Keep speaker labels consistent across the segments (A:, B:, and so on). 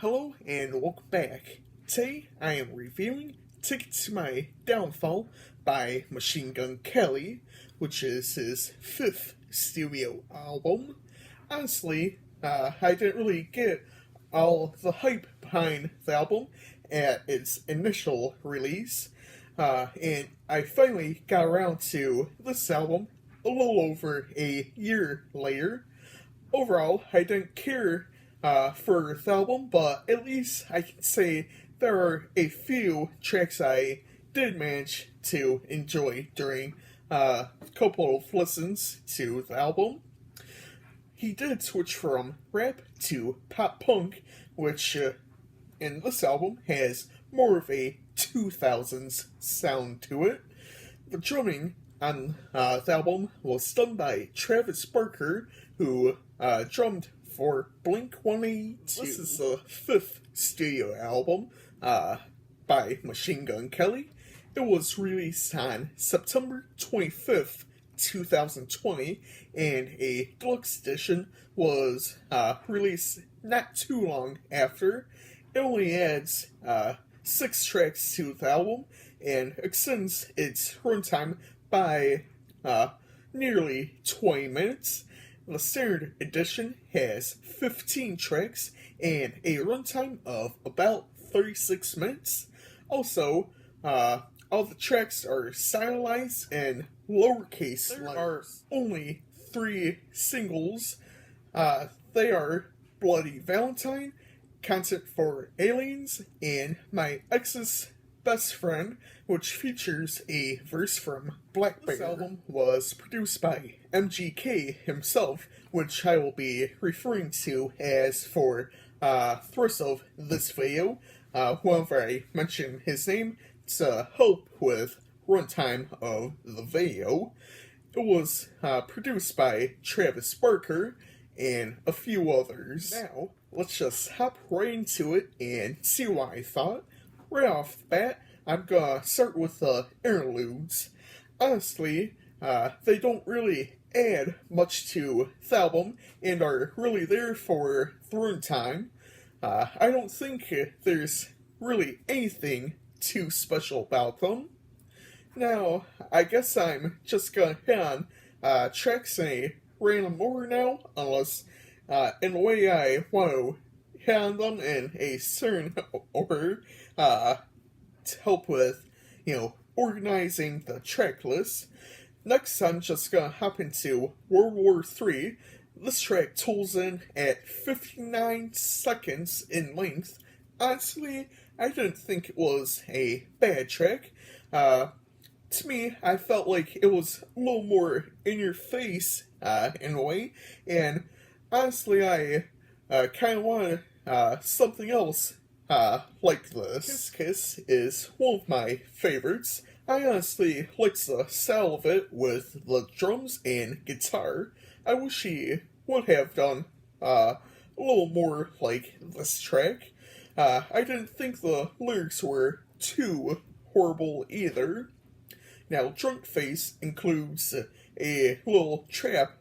A: Hello and welcome back. Today I am reviewing Ticket to My Downfall by Machine Gun Kelly, which is his fifth studio album. Honestly, I didn't really get all the hype behind the album at its initial release, and I finally got around to this album a little over a year later. Overall, I didn't care for the album, but at least I can say there are a few tracks I did manage to enjoy during a couple of listens to the album. He did switch from rap to pop punk, which in this album has more of a 2000s sound to it. The drumming on the album was done by Travis Barker, who drummed for Blink 182. This is the fifth studio album by Machine Gun Kelly. It was released on September 25th, 2020, and a deluxe edition was released not too long after. It only adds 6 tracks to the album and extends its runtime by nearly 20 minutes. The standard edition has 15 tracks and a runtime of about 36 minutes. Also, all the tracks are stylized in lowercase letters. There are only 3 singles. They are Bloody Valentine, Concert for Aliens, and My Ex's Best Friend, which features a verse from Blackbear. This album was produced by MGK himself, which I will be referring to as for the rest of this video. Whenever I mention his name, to help with runtime of the video. It was produced by Travis Barker and a few others. Now, let's just hop right into it and see what I thought. Right off the bat, I'm gonna start with the interludes. Honestly, they don't really add much to the album and are really there for the runtime. I don't think there's really anything too special about them. Now, I guess I'm just gonna hit on tracks in a random order now, unless in a way I want to hit on them in a certain order to help with, organizing the track list. Next, I'm just gonna hop into World War III. This track tolls in at 59 seconds in length. Honestly, I didn't think it was a bad track. To me, I felt like it was a little more in your face in a way, and honestly, I kind of wanted something else like this. Kiss Kiss is one of my favorites. I honestly liked the style of it with the drums and guitar. I wish he would have done a little more like this track. I didn't think the lyrics were too horrible either. Now, Drunk Face includes a little trap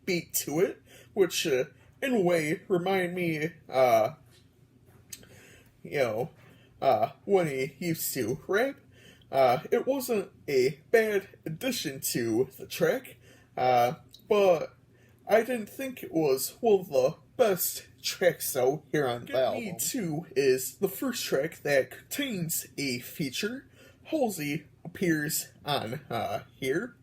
A: beat to it, which in a way reminded me, when he used to rap. It wasn't a bad addition to the track, but I didn't think it was one of the best tracks though here on the album. Get Me Too is the first track that contains a feature. Halsey appears on here.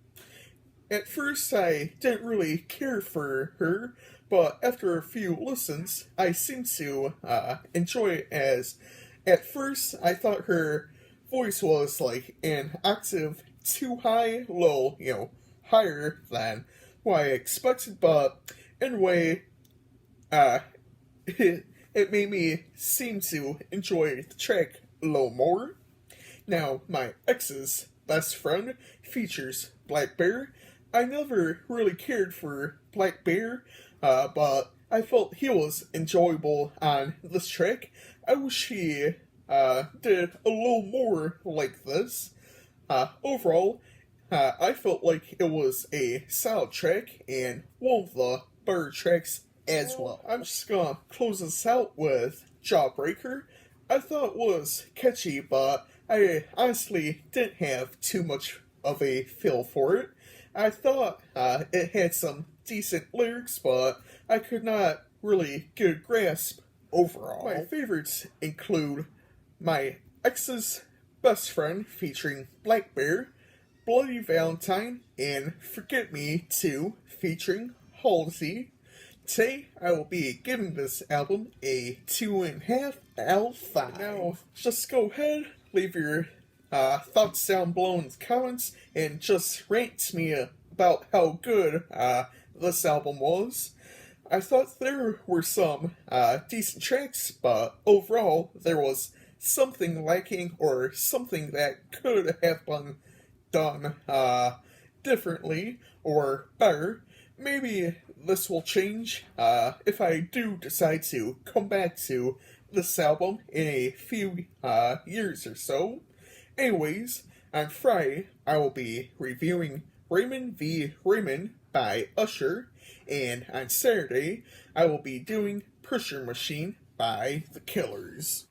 A: At first I didn't really care for her, but after a few listens I seemed to enjoy it, as at first I thought her voice was like an octave too high, low, higher than what I expected, but anyway, it made me seem to enjoy the track a little more. Now, My Ex's Best Friend features Blackbear. I never really cared for Blackbear, but I felt he was enjoyable on this track. I wish he did a little more like this. Overall, I felt like it was a solid track and one of the better tracks as well. I'm just gonna close this out with Jawbreaker. I thought it was catchy, but I honestly didn't have too much of a feel for it. I thought it had some decent lyrics, but I could not really get a grasp overall. My favorites include My Ex's Best Friend featuring Black Bear, Bloody Valentine, and Forget Me 2 featuring Halsey. Today, I will be giving this album a 2.5 out of 5. Now, just go ahead, leave your thoughts down below in the comments, and just rant to me about how good this album was. I thought there were some decent tracks, but overall, there was something lacking or something that could have been done differently or better. Maybe this will change if I do decide to come back to this album in a few years or so. Anyways, on Friday, I will be reviewing Raymond v. Raymond by Usher, and on Saturday, I will be doing Pusher Machine by The Killers.